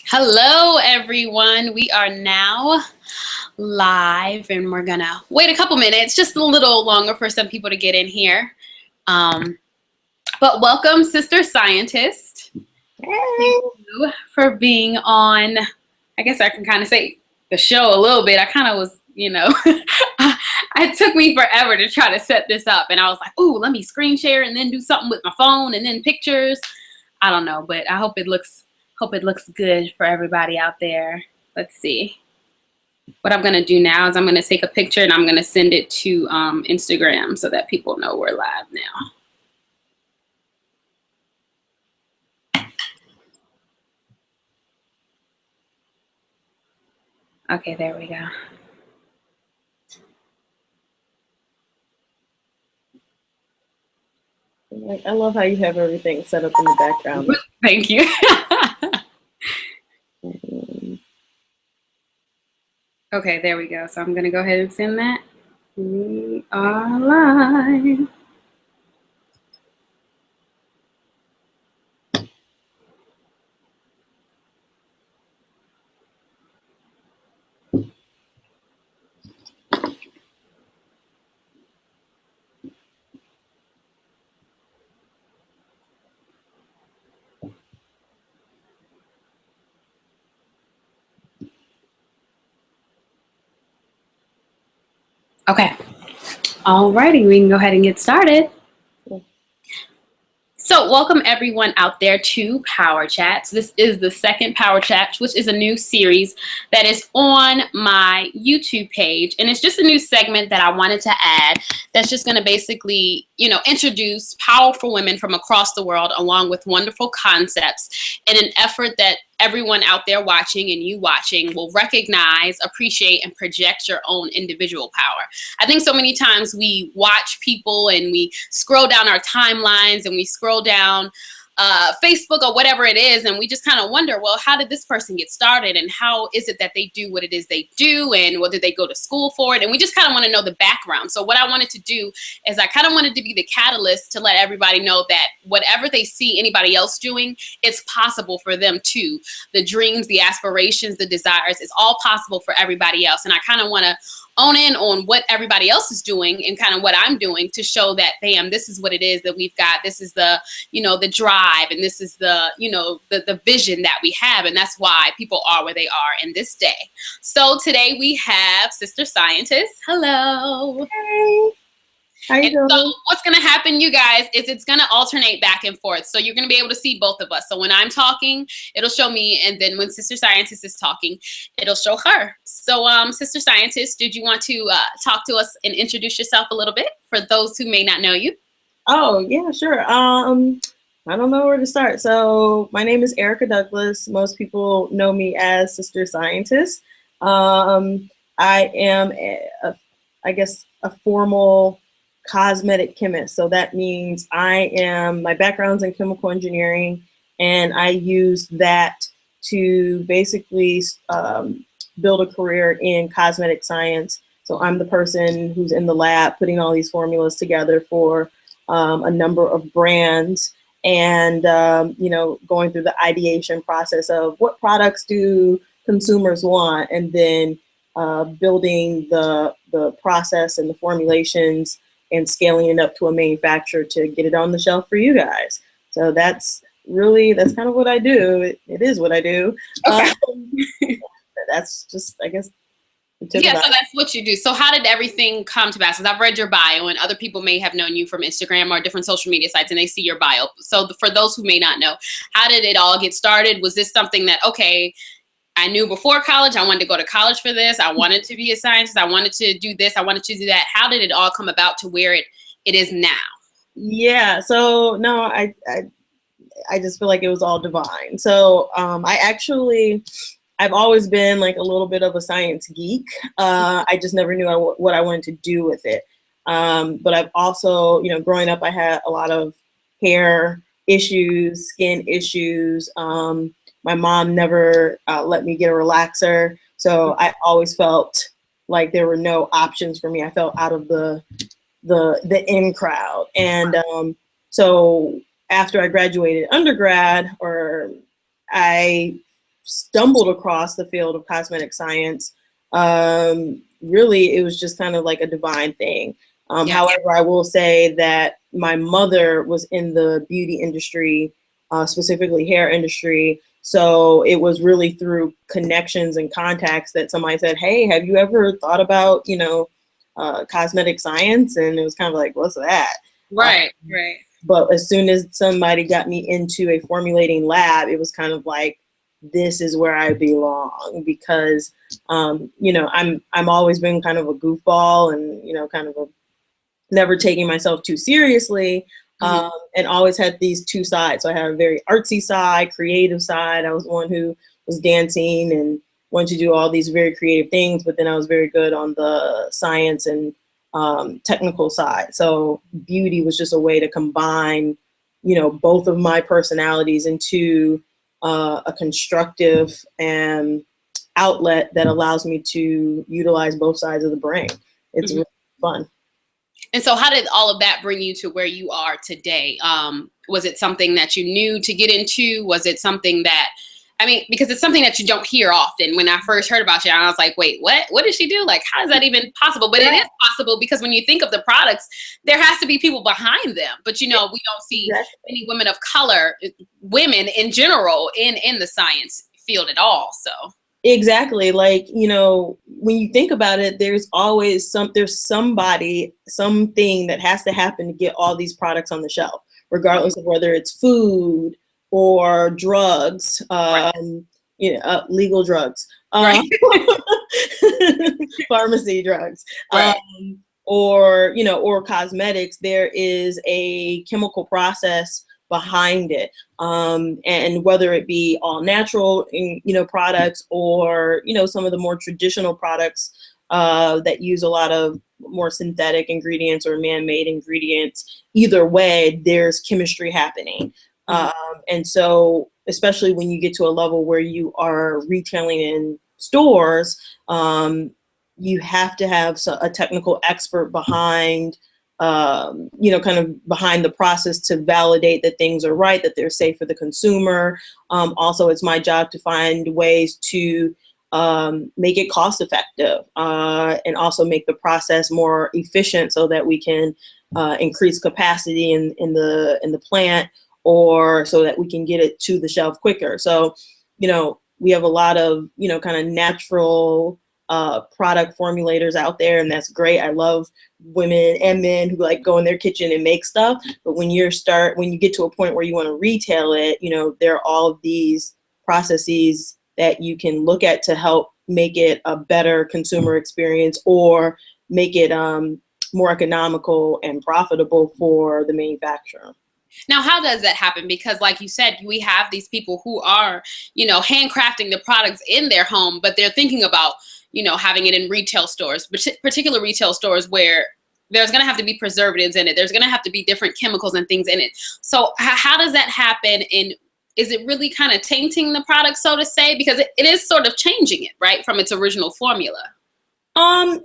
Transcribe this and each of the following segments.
Hello, everyone. We are now live, and we're gonna wait a couple minutes, just a little longer for some people to get in here. But welcome, Sister Scientist. Thank you for being on. I guess I can kind of say the show a little bit. I kind of was, it took me forever to try to set this up, and I was like, "Ooh, let me screen share and then do something with my phone and then pictures." I don't know, but I hope it looks good for everybody out there. Let's see. What I'm gonna do now is I'm gonna take a picture and I'm gonna send it to Instagram so that people know we're live now. Okay, there we go. I love how you have everything set up in the background. Thank you. Okay, there we go. So I'm gonna go ahead and send that. We are live. Okay. Alrighty, we can go ahead and get started. So welcome everyone out there to Power Chats. This is the second Power Chat, which is a new series that is on my YouTube page. And it's just a new segment that I wanted to add that's just going to basically, introduce powerful women from across the world along with wonderful concepts in an effort that everyone out there watching and you watching will recognize, appreciate, and project your own individual power. I think so many times we watch people and we scroll down our timelines and we scroll down Facebook or whatever it is, and we just kind of wonder, well, how did this person get started, and how is it that they do what it is they do, and what did they go to school for it? And we just kind of want to know the background. So what I wanted to do is I kind of wanted to be the catalyst to let everybody know that whatever they see anybody else doing, it's possible for them too. The dreams, the aspirations, the desires, it's all possible for everybody else. And I kind of want to own in on what everybody else is doing and kind of what I'm doing to show that, bam, this is what it is that we've got. This is the, the drive, and this is the, the vision that we have. And that's why people are where they are in this day. So today we have Sister Scientist. Hello. Hey. How you doing? So what's going to happen, you guys, is it's going to alternate back and forth. So you're going to be able to see both of us. So when I'm talking, it'll show me. And then when Sister Scientist is talking, it'll show her. So Sister Scientist, did you want to talk to us and introduce yourself a little bit for those who may not know you? Oh, yeah, sure. I don't know where to start. So my name is Erika Douglas. Most people know me as Sister Scientist. I am, a formal cosmetic chemist. So that means my background's in chemical engineering, and I use that to basically build a career in cosmetic science. So I'm the person who's in the lab putting all these formulas together for a number of brands, and going through the ideation process of what products do consumers want, and then building the process and the formulations and scaling it up to a manufacturer to get it on the shelf for you guys. So that's kind of what I do. It is what I do. Okay. That's just, I guess. Yeah, so that's what you do. So how did everything come to pass? Because I've read your bio, and other people may have known you from Instagram or different social media sites, and they see your bio. So for those who may not know, how did it all get started? Was this something that, okay, I knew before college, I wanted to go to college for this, I wanted to be a scientist, I wanted to do this, I wanted to do that. How did it all come about to where it is now? Yeah, so no, I just feel like it was all divine. So I've always been like a little bit of a science geek. I just never knew what I wanted to do with it. But I've also, growing up, I had a lot of hair issues, skin issues. My mom never let me get a relaxer. So I always felt like there were no options for me. I felt out of the in crowd. And so after I graduated undergrad, I stumbled across the field of cosmetic science, really, it was just kind of like a divine thing. However, I will say that my mother was in the beauty industry, specifically hair industry. So it was really through connections and contacts that somebody said, hey, have you ever thought about, cosmetic science? And it was kind of like, what's that? Right. But as soon as somebody got me into a formulating lab, it was kind of like, this is where I belong, because, I'm always been kind of a goofball and, kind of never taking myself too seriously, and always had these two sides. So I had a very artsy side, creative side. I was one who was dancing and wanted to do all these very creative things, but then I was very good on the science and technical side. So beauty was just a way to combine, both of my personalities into a constructive and outlet that allows me to utilize both sides of the brain. It's really fun. And so how did all of that bring you to where you are today? Was it something that you knew to get into? Was it something that, because it's something that you don't hear often. When I first heard about you, I was like, wait, what? What did she do? Like, how is that even possible? But it is possible, because when you think of the products, there has to be people behind them. But, we don't see many women of color, women in general, in the science field at all. So. Exactly. Like, when you think about it, there's always something that has to happen to get all these products on the shelf, regardless of whether it's food or drugs, legal drugs, pharmacy drugs, or cosmetics. There is a chemical process behind it, and whether it be all natural, products, or some of the more traditional products that use a lot of more synthetic ingredients or man-made ingredients. Either way, there's chemistry happening, and so especially when you get to a level where you are retailing in stores, you have to have a technical expert behind. Kind of behind the process to validate that things are right, that they're safe for the consumer. Also, it's my job to find ways to make it cost effective, and also make the process more efficient so that we can increase capacity in the plant, or so that we can get it to the shelf quicker. So, we have a lot of, kind of natural product formulators out there, and that's great. I love women and men who like go in their kitchen and make stuff. But when you get to a point where you want to retail it, there are all of these processes that you can look at to help make it a better consumer experience, or make it more economical and profitable for the manufacturer. Now, how does that happen? Because like you said, we have these people who are, handcrafting the products in their home, but they're thinking about, having it in retail stores, particular retail stores where there's going to have to be preservatives in it. There's going to have to be different chemicals and things in it. So how does that happen? And is it really kind of tainting the product, so to say? Because it is sort of changing it, right, from its original formula.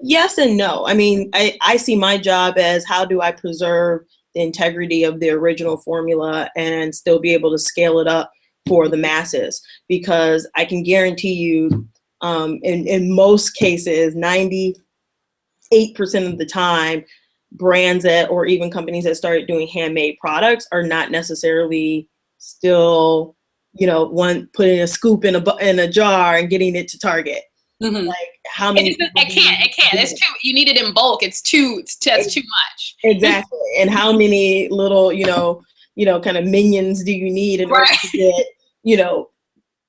Yes and no. I see my job as, how do I preserve the integrity of the original formula and still be able to scale it up for the masses? Because I can guarantee you, in most cases, 98% of the time, brands or even companies that started doing handmade products are not necessarily still, putting a scoop in a jar and getting it to Target. Like, how many? It can't. It's too. You need it in bulk. That's too much. Exactly. And how many little, kind of minions do you need in order to get,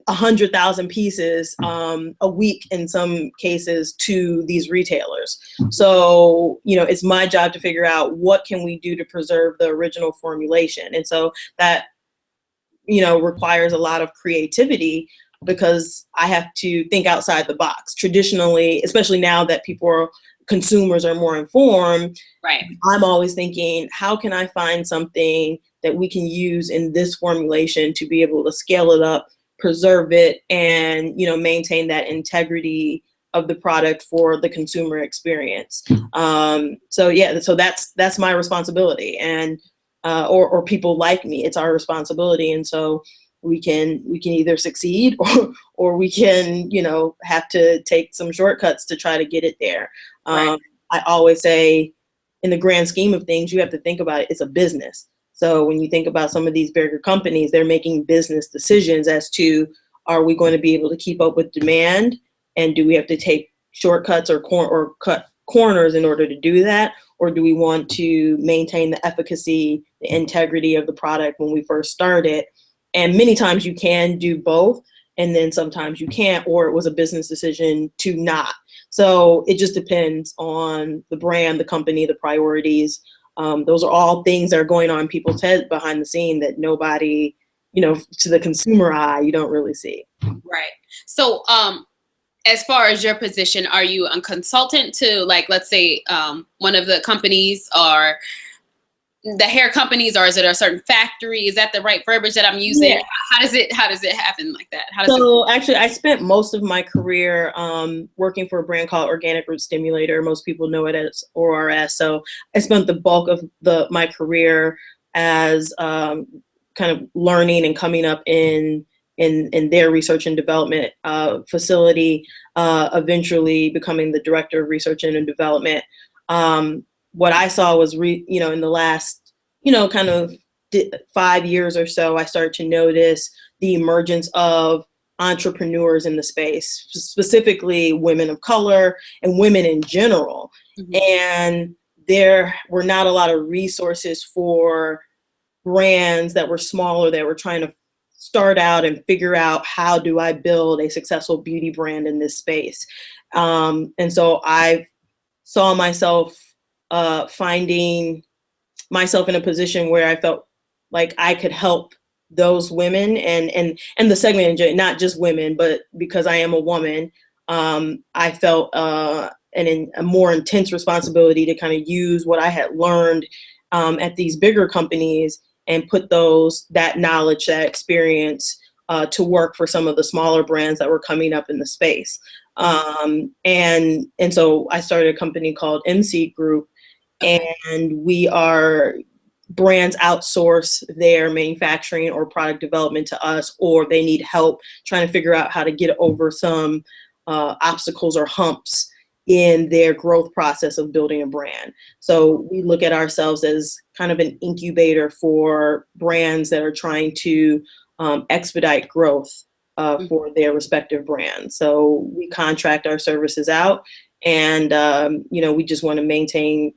100,000 pieces a week in some cases to these retailers? So, it's my job to figure out what can we do to preserve the original formulation. And so that, requires a lot of creativity, because I have to think outside the box. Traditionally, especially now that consumers are more informed, right, I'm always thinking, how can I find something that we can use in this formulation to be able to scale it up, preserve it, and maintain that integrity of the product for the consumer experience. So that's my responsibility, and or people like me, it's our responsibility. And so we can either succeed or we can, you know, have to take some shortcuts to try to get it there. Right. I always say, in the grand scheme of things, you have to think about it. It's a business. So when you think about some of these bigger companies, they're making business decisions as to, are we going to be able to keep up with demand? And do we have to take shortcuts or cut corners in order to do that? Or do we want to maintain the efficacy, the integrity of the product when we first started? And many times you can do both, and then sometimes you can't, or it was a business decision to not. So it just depends on the brand, the company, the priorities. Those are all things that are going on in people's heads behind the scene that nobody, you know, to the consumer eye, you don't really see. Right. So, as far as your position, are you a consultant to, like, let's say, one of the companies, or the hair companies, or is it a certain factory? Is that the right verbiage that I'm using? Yeah. How does it happen like that? Actually, I spent most of my career working for a brand called Organic Root Stimulator. Most people know it as ORS. So I spent the bulk of my career as kind of learning and coming up in their research and development facility, eventually becoming the director of research and development. What I saw was, in the last, kind of 5 years or so, I started to notice the emergence of entrepreneurs in the space, specifically women of color and women in general. Mm-hmm. And there were not a lot of resources for brands that were smaller, that were trying to start out and figure out, how do I build a successful beauty brand in this space? And so I saw myself finding myself in a position where I felt like I could help those women and the segment, not just women, but because I am a woman, I felt a more intense responsibility to kind of use what I had learned at these bigger companies and put that knowledge, that experience to work for some of the smaller brands that were coming up in the space. And so I started a company called MC Group, and brands outsource their manufacturing or product development to us, or they need help trying to figure out how to get over some obstacles or humps in their growth process of building a brand. So we look at ourselves as kind of an incubator for brands that are trying to expedite growth for their respective brands. So we contract our services out, and we just want to maintain,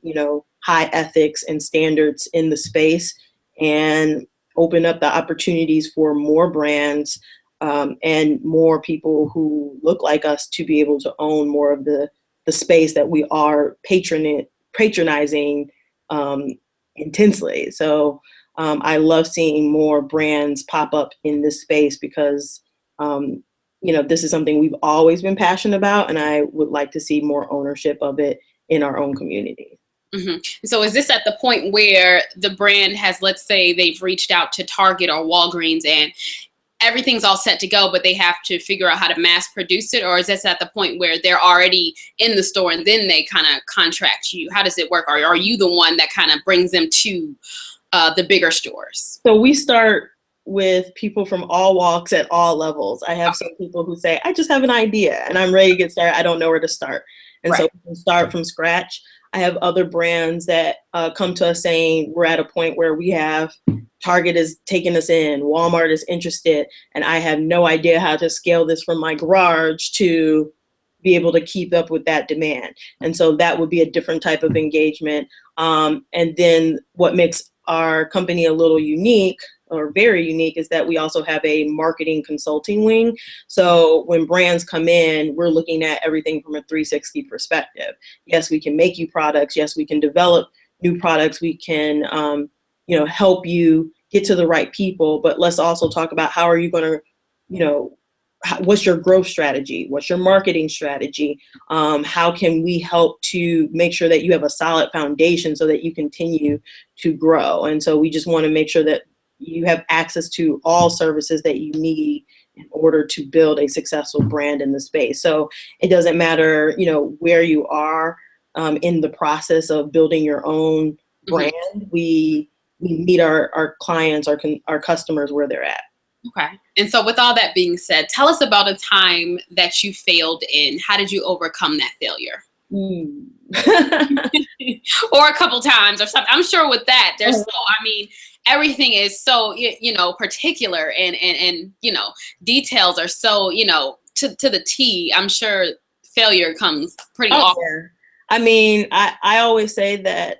high ethics and standards in the space, and open up the opportunities for more brands and more people who look like us to be able to own more of the space that we are patronizing intensely. So I love seeing more brands pop up in this space because this is something we've always been passionate about, and I would like to see more ownership of it in our own community. Mm-hmm. So is this at the point where the brand has, let's say they've reached out to Target or Walgreens and everything's all set to go, but they have to figure out how to mass produce it? Or is this at the point where they're already in the store and then they kind of contract you? How does it work? Or are you the one that kind of brings them to the bigger stores? So we start with people from all walks at all levels. I have some people who say, I just have an idea and I'm ready to get started. I don't know where to start. And so we can start from scratch. I have other brands that come to us saying, we're at a point where we have Target is taking us in, Walmart is interested, and I have no idea how to scale this from my garage to be able to keep up with that demand. And so that would be a different type of engagement. And then what makes our company a little unique, or very unique, is that we also have a marketing consulting wing. So when brands come in, we're looking at everything from a 360 perspective. Yes, we can make you products. Yes, we can develop new products. We can, help you get to the right people. But let's also talk about, how are you going to, what's your growth strategy? What's your marketing strategy? How can we help to make sure that you have a solid foundation so that you continue to grow? And so we just want to make sure that you have access to all services that you need in order to build a successful brand in the space. So it doesn't matter, where you are in the process of building your own brand. We meet our clients, our customers where they're at. Okay. And so with all that being said, tell us about a time that you failed in. How did you overcome that failure? Mm. Or a couple times or something. I'm sure with that, there's so, I mean, everything is so, particular and, details are so, to the T. I'm sure failure comes pretty often. Yeah. I mean, I always say that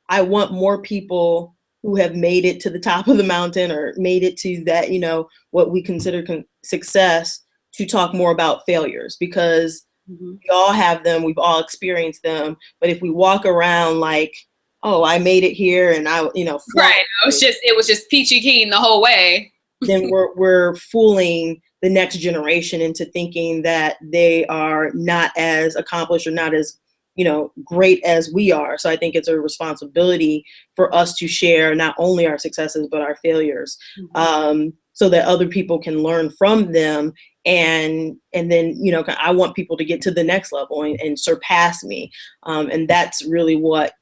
I want more people who have made it to the top of the mountain or made it to that, what we consider success, to talk more about failures, because we all have them, we've all experienced them. But if we walk around like, oh, I made it here and I, right, it was just peachy keen the whole way, then we're fooling the next generation into thinking that they are not as accomplished or not as great as we are. So I think it's a responsibility for us to share not only our successes, but our failures, so that other people can learn from them. And then, I want people to get to the next level and surpass me. And that's really what,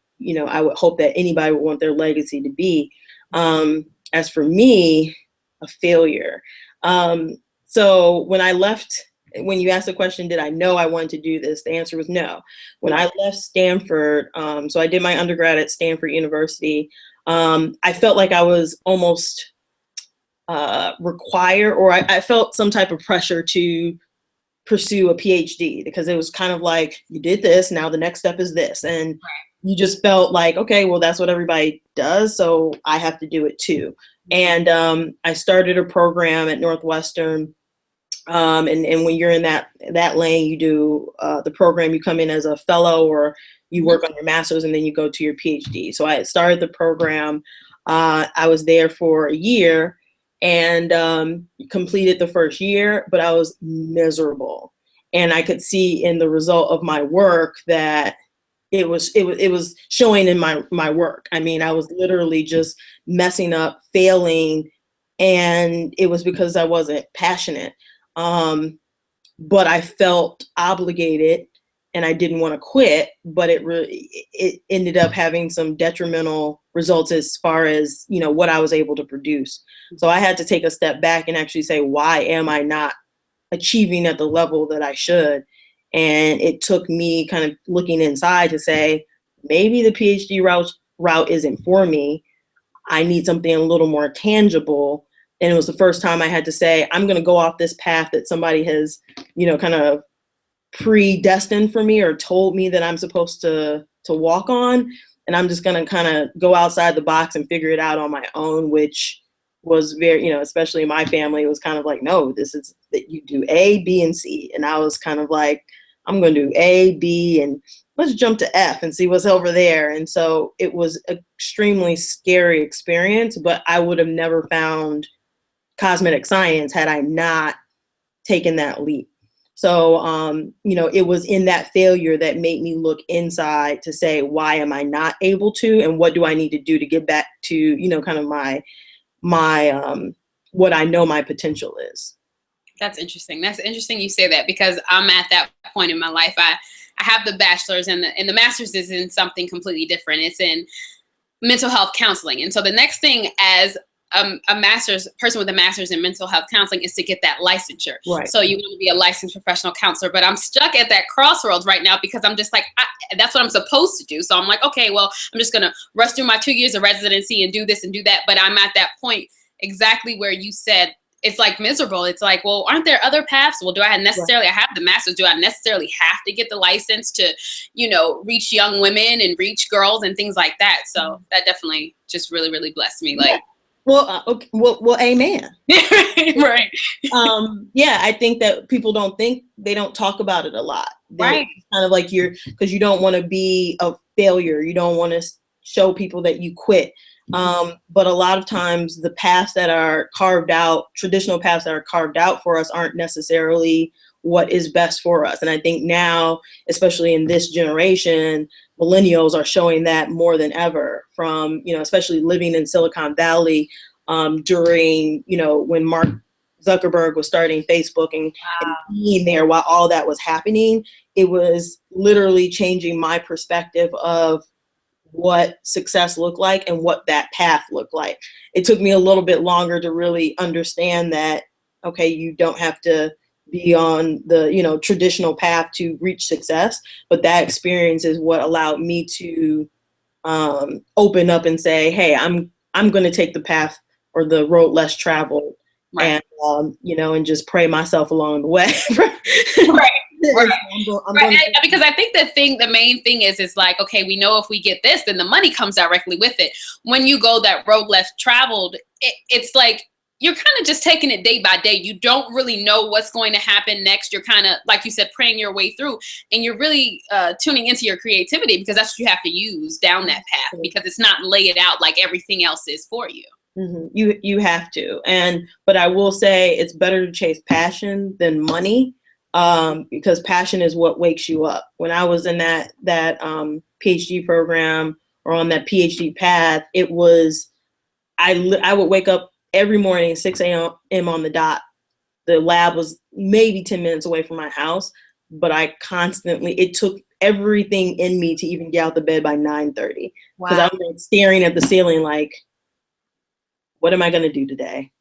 I would hope that anybody would want their legacy to be. As for me, a failure. So when you asked the question, did I know I wanted to do this? The answer was no. When I left Stanford, so I did my undergrad at Stanford University, I felt like I was almost required, or I felt some type of pressure to pursue a PhD, because it was kind of like, you did this, now the next step is this. And you just felt like, okay, well, that's what everybody does, so I have to do it too. And I started a program at Northwestern. And when you're in that lane, you do the program, you come in as a fellow, or you work on your master's, and then you go to your PhD. So I started the program. I was there for a year and completed the first year, but I was miserable. And I could see in the result of my work that it was showing in my work. I mean, I was literally just messing up, failing, and it was because I wasn't passionate. But I felt obligated and I didn't want to quit, but it ended up having some detrimental results as far as, what I was able to produce. So I had to take a step back and actually say, why am I not achieving at the level that I should? And it took me kind of looking inside to say, maybe the PhD route isn't for me. I need something a little more tangible. And it was the first time I had to say, I'm going to go off this path that somebody has, kind of predestined for me or told me that I'm supposed to walk on. And I'm just going to kind of go outside the box and figure it out on my own, which was very, especially in my family, it was kind of like, no, this is that you do A, B, and C. And I was kind of like, I'm going to do A, B, and let's jump to F and see what's over there. And so it was an extremely scary experience, but I would have never found cosmetic science had I not taken that leap. So, it was in that failure that made me look inside to say, why am I not able to, and what do I need to do to get back to, kind of my what I know my potential is. That's interesting. That's interesting you say that, because I'm at that point in my life. I have the bachelor's, and the master's is in something completely different. It's in mental health counseling. And so the next thing as a person with a master's in mental health counseling is to get that licensure. Right. So you want to be a licensed professional counselor, but I'm stuck at that crossroads right now because I'm just like, that's what I'm supposed to do. So I'm like, okay, well, I'm just going to rush through my 2 years of residency and do this and do that. But I'm at that point exactly where you said, it's like miserable. It's like, well, aren't there other paths? Well, I have the master's. Do I necessarily have to get the license to, reach young women and reach girls and things like that? So that definitely just really, really blessed me. Like, okay. Well, amen. Right. Yeah, I think that people they don't talk about it a lot. Right. Kind of like because you don't want to be a failure. You don't want to show people that you quit. But a lot of times the paths that are carved out, traditional paths that are carved out for us, aren't necessarily what is best for us. And I think now, especially in this generation, millennials are showing that more than ever, from, especially living in Silicon Valley during, when Mark Zuckerberg was starting Facebook and being there while all that was happening. It was literally changing my perspective of what success looked like and what that path looked like. It took me a little bit longer to really understand that, okay, you don't have to be on the, you know, traditional path to reach success, but that experience is what allowed me to open up and say, hey, I'm going to take the path or the road less traveled, Right. and you know, and just pray myself along the way. Right. Right. I'm Right. going Because I think the main thing is like, okay, we know if we get this, then the money comes directly with it. When you go that road less traveled, it's like you're kind of just taking it day by day. You don't really know what's going to happen next. You're kind of, like you said, praying your way through, and you're really tuning into your creativity, because that's what you have to use down that path, because it's not laid out like everything else is for you. Mm-hmm. You have to, but I will say it's better to chase passion than money, because passion is what wakes you up. When I was in that PhD program, or on that PhD path, it was I would wake up every morning 6 a.m. on the dot. The lab was maybe 10 minutes away from my house, but it took everything in me to even get out of bed by 9:30, because Wow. I was staring at the ceiling like, what am I going to do today?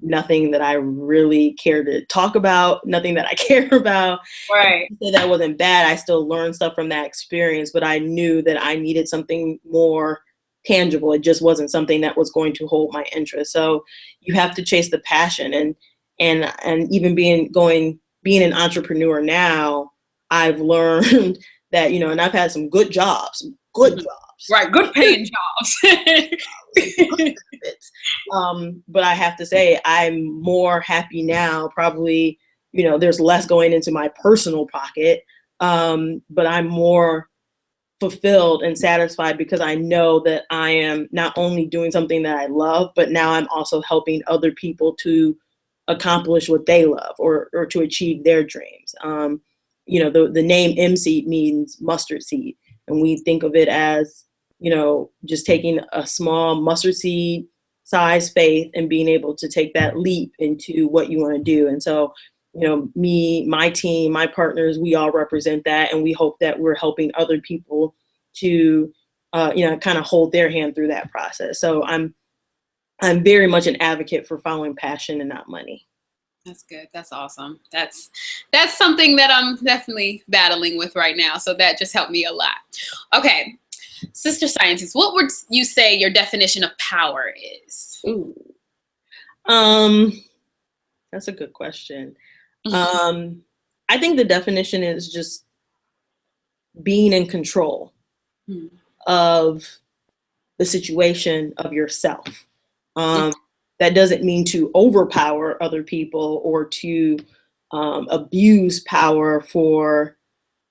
Nothing that I really care to talk about, nothing that I care about. Right. So that wasn't bad. I still learned stuff from that experience, but I knew that I needed something more tangible. It just wasn't something that was going to hold my interest. So you have to chase the passion, and even being an entrepreneur now, I've learned that, you know, and I've had some good jobs, Right, good paying jobs. But I have to say, I'm more happy now. Probably, you know, there's less going into my personal pocket, but I'm more fulfilled and satisfied, because I know that I am not only doing something that I love, but now I'm also helping other people to accomplish what they love, or to achieve their dreams. You know, the name MC means mustard seed, and we think of it as, you know, just taking a small mustard seed size faith and being able to take that leap into what you want to do. And so, you know, me, my team, my partners, we all represent that, and we hope that we're helping other people to, you know, kind of hold their hand through that process. So I'm very much an advocate for following passion and not money. That's good. That's awesome. That's something that I'm definitely battling with right now. So that just helped me a lot. Okay. Sister Scientist, what would you say your definition of power is? Ooh. That's a good question. I think the definition is just being in control of the situation of yourself. That doesn't mean to overpower other people or to abuse power for,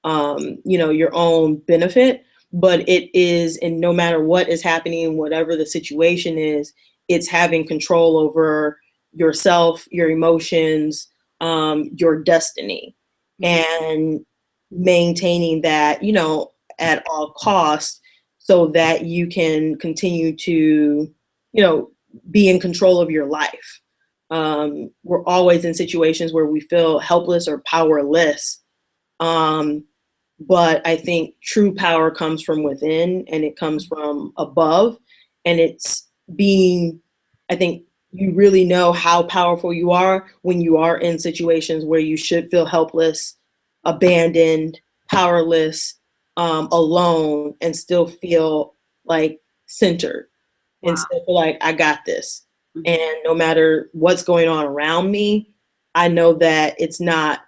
you know, your own benefit. But it is, and no matter what is happening, whatever the situation is, it's having control over yourself, your emotions, your destiny, and maintaining that, you know, at all costs, so that you can continue to, you know, be in control of your life. We're always in situations where we feel helpless or powerless. But I think true power comes from within, and it comes from above. And it's being, I think you really know how powerful you are when you are in situations where you should feel helpless, abandoned, powerless, alone, and still feel like centered. Wow. And still feel like, I got this. And no matter what's going on around me, I know that it's not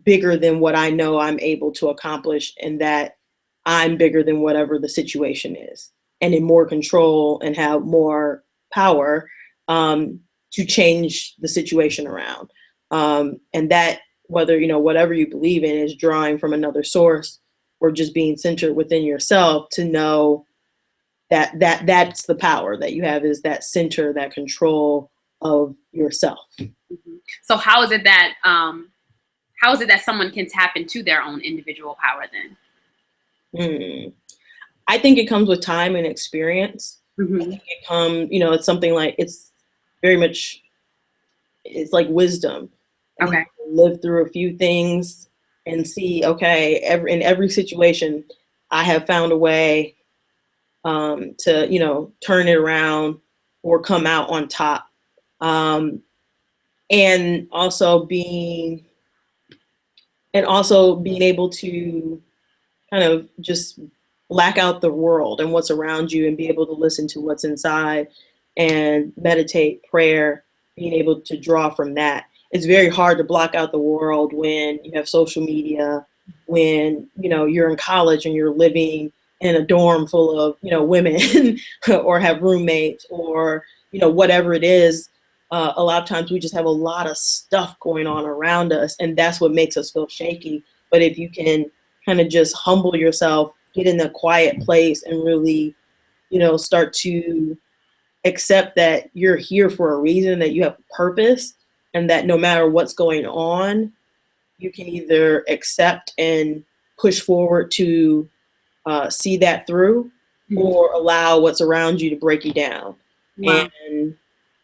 bigger than what I know I'm able to accomplish, and that I'm bigger than whatever the situation is, and in more control and have more power to change the situation around. And that, whether, you know, whatever you believe in is drawing from another source, or just being centered within yourself, to know that that's the power that you have, is that center, that control of yourself. So how is it that someone can tap into their own individual power then? I think it comes with time and experience. I think you know, it's something like, it's very much, it's like wisdom. Okay. Live through a few things and see, okay, in every situation, I have found a way to, you know, turn it around or come out on top. And also being able to kind of just black out the world and what's around you and be able to listen to what's inside and meditate, prayer, being able to draw from that. It's very hard to block out the world when you have social media, when, you know, you're in college and you're living in a dorm full of, you know, women or have roommates or, you know, whatever it is. A lot of times we just have a lot of stuff going on around us, and that's what makes us feel shaky. But if you can kind of just humble yourself, get in a quiet place and really, you know, start to accept that you're here for a reason, that you have purpose, and that no matter what's going on, you can either accept and push forward to see that through, or allow what's around you to break you down. Wow. And,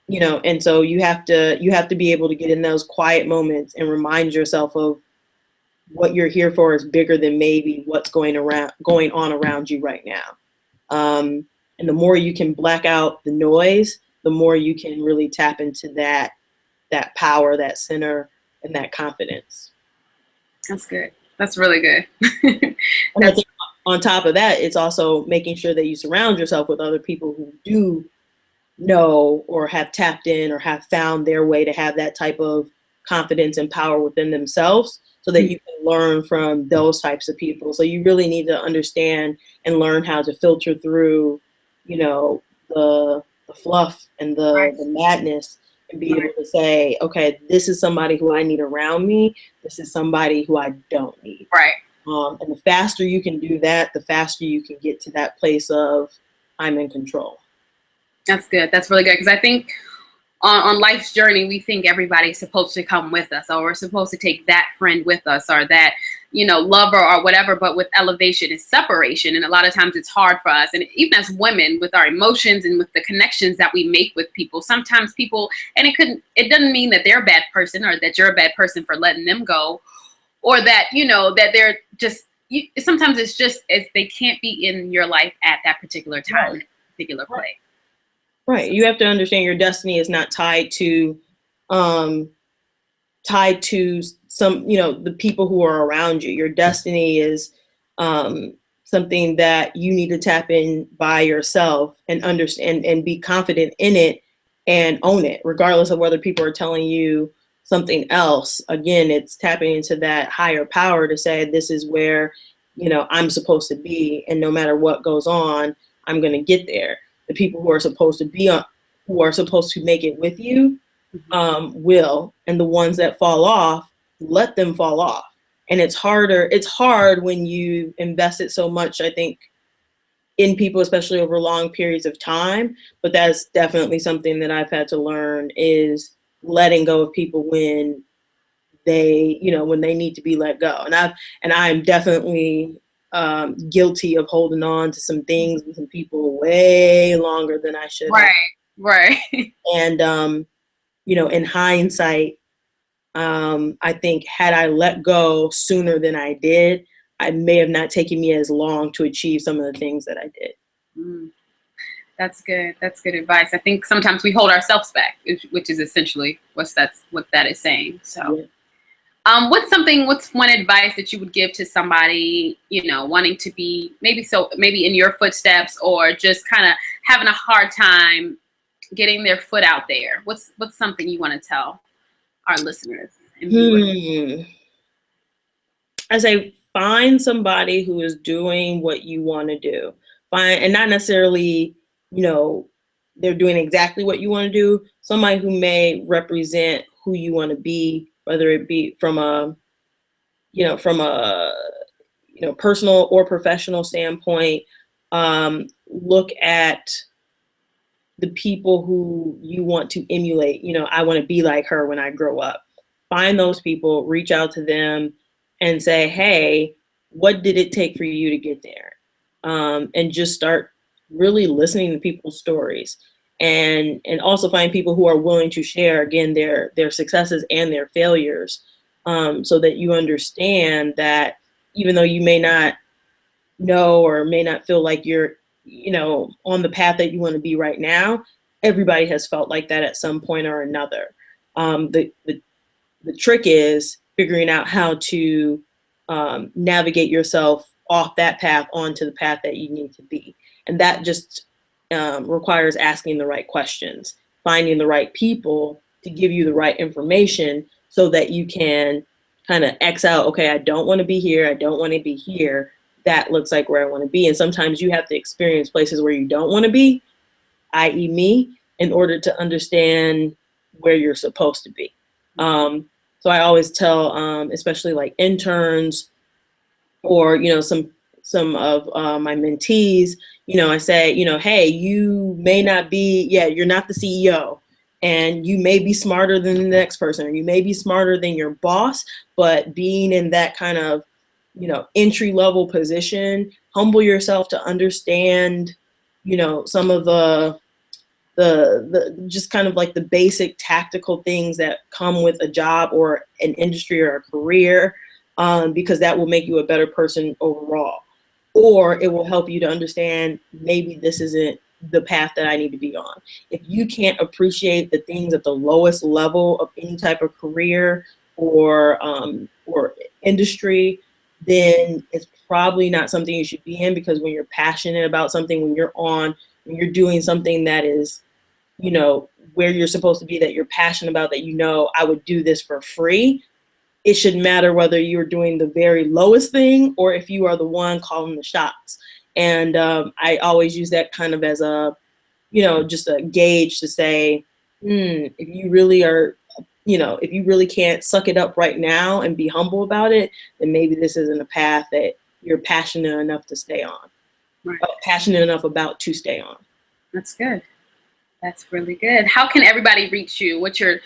you know, and so you have to be able to get in those quiet moments and remind yourself of what you're here for is bigger than maybe what's going on around you right now. And the more you can black out the noise, the more you can really tap into that power, that center, and that confidence. That's good. That's really good. And I think on top of that, it's also making sure that you surround yourself with other people who do know or have tapped in or have found their way to have that type of confidence and power within themselves, so that you can learn from those types of people. So you really need to understand and learn how to filter through, you know, the fluff and the madness, and be able to say, okay, this is somebody who I need around me. This is somebody who I don't need. Right. And the faster you can do that, the faster you can get to that place of I'm in control. That's good. That's really good. Because I think on life's journey, we think everybody's supposed to come with us, or we're supposed to take that friend with us, or that, you know, lover or whatever. But with elevation is separation. And a lot of times it's hard for us. And even as women, with our emotions and with the connections that we make with people, sometimes people, and it doesn't mean that they're a bad person or that you're a bad person for letting them go, or that, you know, that they're just, sometimes it's just as they can't be in your life at that particular time, Right. particular place. Right. You have to understand your destiny is not tied to some, you know, the people who are around you. Your destiny is something that you need to tap in by yourself and understand and be confident in it and own it, regardless of whether people are telling you something else. Again, it's tapping into that higher power to say, this is where, you know, I'm supposed to be. And no matter what goes on, I'm going to get there. The people who are supposed to be who are supposed to make it with you will, and the ones that fall off, let them fall off. And it's hard when you invest it so much, I think, in people, especially over long periods of time. But that's definitely something that I've had to learn, is letting go of people when they, you know, when they need to be let go. And I'm definitely guilty of holding on to some things and some people way longer than I should. Right. And you know, in hindsight, I think had I let go sooner than I did, I may have not taken me as long to achieve some of the things that I did. That's good. That's good advice. I think sometimes we hold ourselves back, which is essentially what that is saying. So. Yeah. What's one advice that you would give to somebody, you know, wanting to be maybe in your footsteps, or just kind of having a hard time getting their foot out there? What's something you want to tell our listeners and viewers? I say, find somebody who is doing what you want to do. And not necessarily, you know, they're doing exactly what you want to do. Somebody who may represent who you want to be, whether it be from a personal or professional standpoint. Look at the people who you want to emulate. You know, I want to be like her when I grow up. Find those people, reach out to them and say, hey, what did it take for you to get there? And just start really listening to people's stories. And also find people who are willing to share, again, their successes and their failures, so that you understand that even though you may not know or may not feel like you're on the path that you want to be right now. Everybody has felt like that at some point or another. The trick is figuring out how to navigate yourself off that path onto the path that you need to be. And that just requires asking the right questions, finding the right people to give you the right information so that you can kind of X out, okay, I don't want to be here. I don't want to be here. That looks like where I want to be. And sometimes you have to experience places where you don't want to be, i.e. me, in order to understand where you're supposed to be. So I always tell, especially like interns or, some of my mentees, I say, hey, you may not be, you're not the CEO, and you may be smarter than the next person, or you may be smarter than your boss, but being in that kind of, entry level position, humble yourself to understand, some of the just kind of like the basic tactical things that come with a job or an industry or a career, because that will make you a better person overall. Or it will help you to understand maybe this isn't the path that I need to be on. If you can't appreciate the things at the lowest level of any type of career or industry, then it's probably not something you should be in, because when you're passionate about something, when you're doing something that is, where you're supposed to be, that you're passionate about, that I would do this for free, it shouldn't matter whether you're doing the very lowest thing or if you are the one calling the shots. And I always use that kind of as a, just a gauge to say, if you really are, if you really can't suck it up right now and be humble about it, then maybe this isn't a path that you're passionate enough to stay on, right. Passionate enough about to stay on. That's good. That's really good. How can everybody reach you? What's your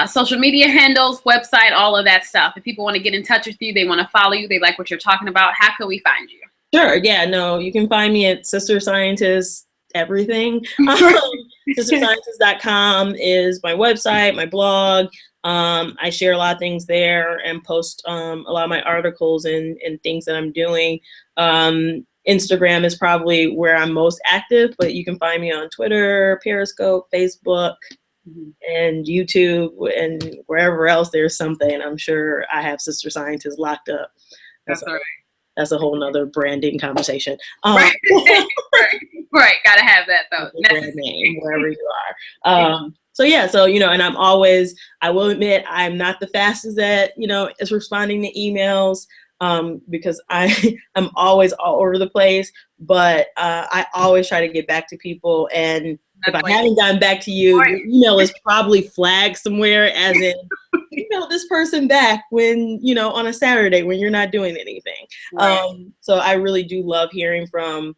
social media handles, website, all of that stuff? If people want to get in touch with you, they want to follow you, they like what you're talking about, how can we find you? Sure. Yeah, no, you can find me at Sister Scientist everything. SisterScientist.com is my website, my blog. I share a lot of things there and post a lot of my articles and things that I'm doing. Instagram is probably where I'm most active, but you can find me on Twitter, Periscope, Facebook, and YouTube, and wherever else there's something. I'm sure I have Sister Scientist locked up. That's all right. That's a whole nother branding conversation. Right. Gotta have that though. Brand name, wherever you are. So and I will admit, I'm not the fastest at, as responding to emails, because I'm always all over the place, but I always try to get back to people. And if I haven't gotten back to you, your email is probably flagged somewhere as in, email this person back when, on a Saturday when you're not doing anything. Right. So I really do love hearing from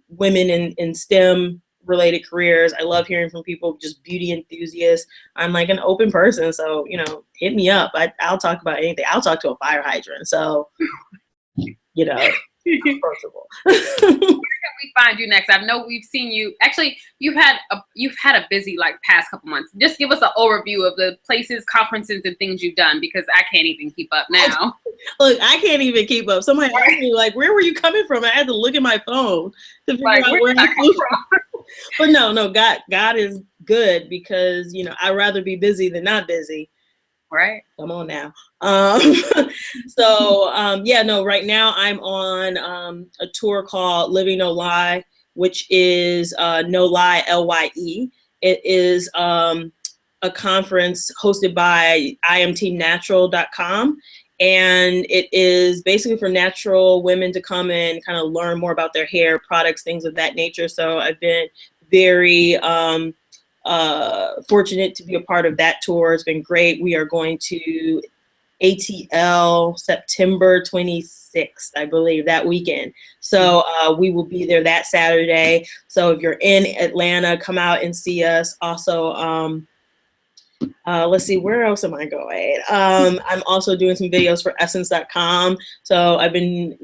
women in STEM related careers. I love hearing from people, just beauty enthusiasts. I'm like an open person. So, hit me up. I'll talk about anything. I'll talk to a fire hydrant. So, approachable. Where can we find you next? I know we've seen you. Actually, you've had a busy past couple months. Just give us an overview of the places, conferences, and things you've done, because I can't even keep up now. Look, I can't even keep up. Somebody asked me where were you coming from? I had to look at my phone to figure out where I came from. But no, God is good, because I'd rather be busy than not busy. Right. Come on now. Right now I'm on a tour called Living No Lie, which is No Lie, LYE. It is a conference hosted by imteamnatural.com. And it is basically for natural women to come and kind of learn more about their hair products, things of that nature. So I've been very fortunate to be a part of that tour. It's been great. We are going to ATL September 26th, I believe, that weekend. So we will be there that Saturday. So if you're in Atlanta, come out and see us. Also, let's see, where else am I going? I'm also doing some videos for essence.com. So I've been,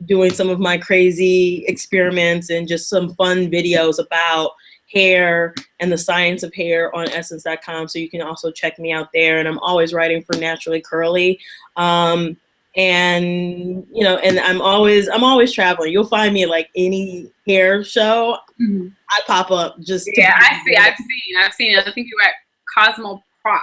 doing some of my crazy experiments and just some fun videos about hair and the science of hair on essence.com. So you can also check me out there. And I'm always writing for Naturally Curly. And and and I'm always traveling. You'll find me at like any hair show. Mhm. I pop up just Yeah, I've seen it. I think you were at Cosmo Prof.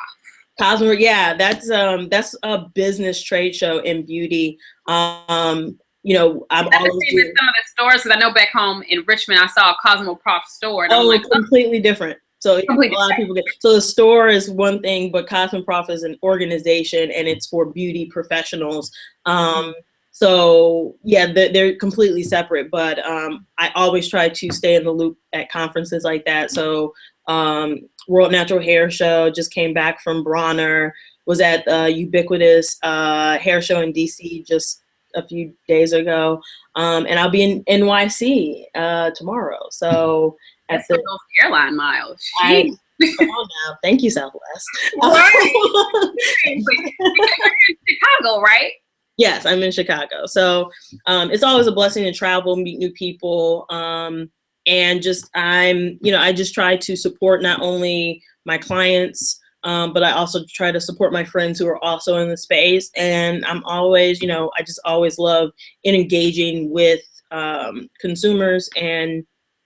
Cosmo, yeah, that's a business trade show in beauty. I'm always seen in some of the stores because I know back home in Richmond I saw a Cosmo Prof store and I'm like, completely different. So completely a lot of people so the store is one thing, but Cosmoprof is an organization and it's for beauty professionals. So yeah, they're completely separate, but I always try to stay in the loop at conferences like that. So World Natural Hair Show, just came back from Bronner, was at the Ubiquitous hair show in DC just a few days ago, and I'll be in NYC tomorrow. So that's those airline miles. Come on now. Thank you, Southwest. Right. You're in Chicago, right? Yes, I'm in Chicago. So it's always a blessing to travel, meet new people, and just I just try to support not only my clients, but I also try to support my friends who are also in the space. And I'm always, I just always love engaging with consumers and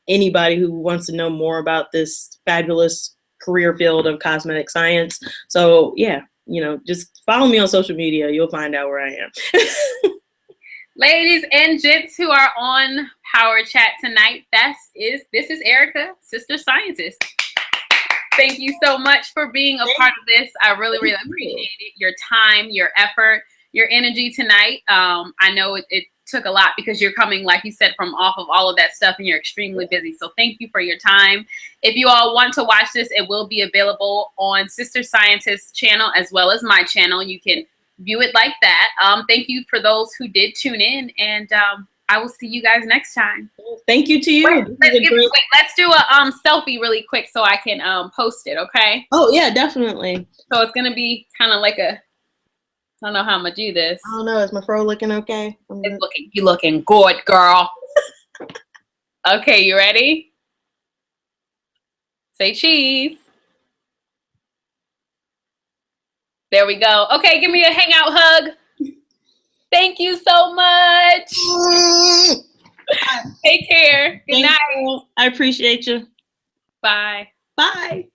anybody who wants to know more about this fabulous career field of cosmetic science. So yeah, just follow me on social media. You'll find out where I am. Ladies and gents who are on Power Chat tonight, this is Erika, Sister Scientist. Thank you so much for being a part of this. I really, really appreciate it. Your time, your effort, your energy tonight. I know it took a lot because you're coming, like you said, from off of all of that stuff and you're extremely busy. So thank you for your time. If you all want to watch this, it will be available on Sister Scientist's channel as well as my channel. You can view it like that. Thank you for those who did tune in, and I will see you guys next time. Thank you to you. Let's do a selfie really quick so I can post it, okay? Oh yeah, definitely. So it's gonna be kind of like I don't know how I'm gonna do this. I don't know. Is my fro looking okay? You looking good, girl. Okay, you ready? Say cheese. There we go. Okay, give me a hangout hug. Thank you so much. Take care. Good night. I appreciate you. Bye. Bye.